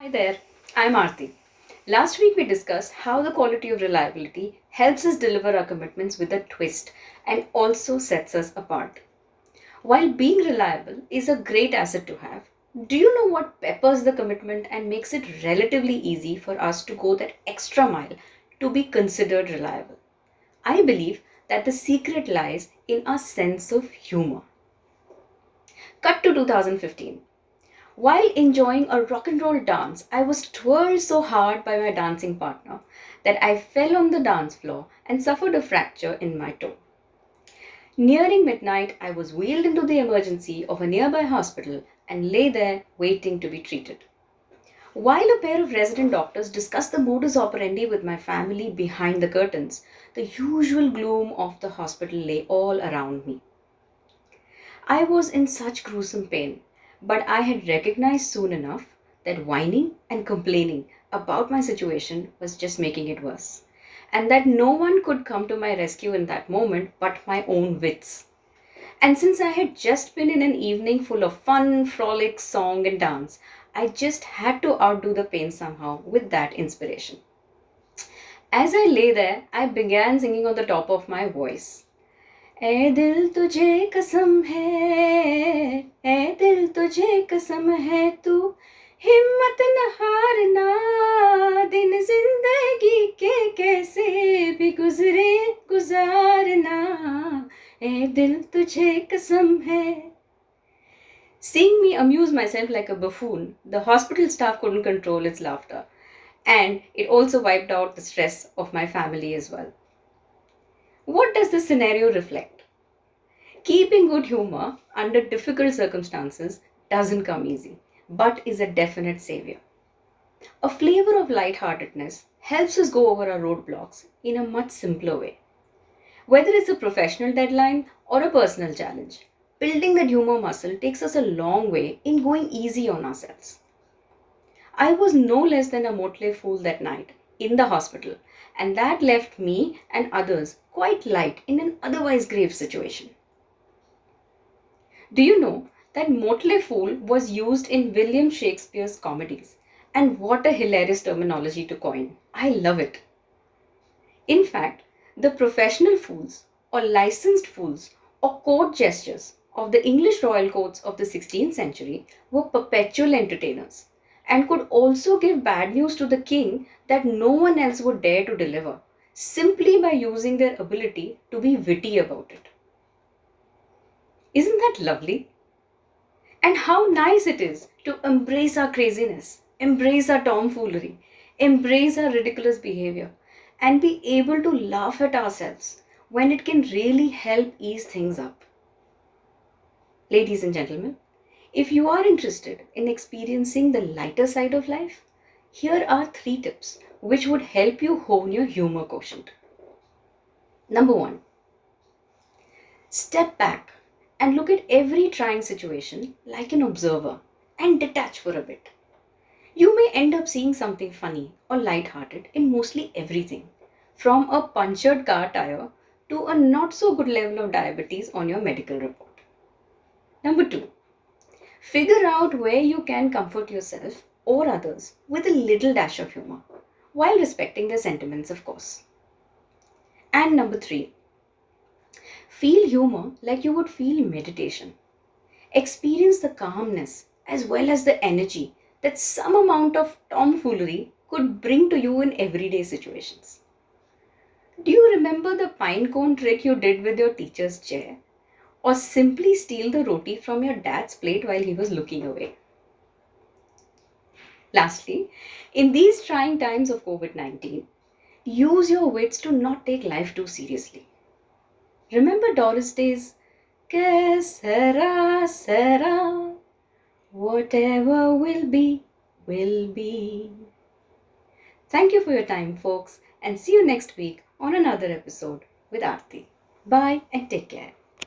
Hi there, I'm Aarti. Last week we discussed how the quality of reliability helps us deliver our commitments with a twist and also sets us apart. While being reliable is a great asset to have, do you know what peppers the commitment and makes it relatively easy for us to go that extra mile to be considered reliable? I believe that the secret lies in our sense of humor. Cut to 2015. While enjoying a rock and roll dance, I was twirled so hard by my dancing partner that I fell on the dance floor and suffered a fracture in my toe. Nearing midnight, I was wheeled into the emergency of a nearby hospital and lay there waiting to be treated. While a pair of resident doctors discussed the modus operandi with my family behind the curtains, the usual gloom of the hospital lay all around me. I was in such gruesome pain, but I had recognized soon enough that whining and complaining about my situation was just making it worse, and that no one could come to my rescue in that moment but my own wits. And since I had just been in an evening full of fun, frolic, song, and dance, I just had to outdo the pain somehow with that inspiration. As I lay there, I began singing on the top of my voice. ए दिल तुझे कसम है ए दिल तुझे कसम है तू हिम्मत न हारना दिन जिंदगी के कैसे भी गुजरे गुजारना ए दिल तुझे कसम है. Seeing me amuse myself like a buffoon, the hospital staff couldn't control its laughter, and it also wiped out the stress of my family as well. What does this scenario reflect? Keeping good humor under difficult circumstances doesn't come easy, but is a definite savior. A flavor of lightheartedness helps us go over our roadblocks in a much simpler way. Whether it's a professional deadline or a personal challenge, building that humor muscle takes us a long way in going easy on ourselves. I was no less than a motley fool that night in the hospital, and that left me and others quite light in an otherwise grave situation. Do you know that motley fool was used in William Shakespeare's comedies? And what a hilarious terminology to coin. I love it. In fact, the professional fools or licensed fools or court gestures of the English royal courts of the 16th century were perpetual entertainers and could also give bad news to the king that no one else would dare to deliver, simply by using their ability to be witty about it. Isn't that lovely? And how nice it is to embrace our craziness, embrace our tomfoolery, embrace our ridiculous behavior, and be able to laugh at ourselves when it can really help ease things up. Ladies and gentlemen, if you are interested in experiencing the lighter side of life, here are 3 tips which would help you hone your humor quotient. Number 1, step back and look at every trying situation like an observer and detach for a bit. You may end up seeing something funny or light-hearted in mostly everything, from a punctured car tire to a not so good level of diabetes on your medical report. Number 2, figure out where you can comfort yourself or others with a little dash of humor, while respecting their sentiments, of course. And number 3, feel humor like you would feel meditation. Experience the calmness as well as the energy that some amount of tomfoolery could bring to you in everyday situations. Do you remember the pine cone trick you did with your teacher's chair? Or simply steal the roti from your dad's plate while he was looking away? Lastly, in these trying times of COVID-19, use your wits to not take life too seriously. Remember Doris Day's Que sera, sera, whatever will be, will be. Thank you for your time, folks, and see you next week on another episode with Aarti. Bye and take care.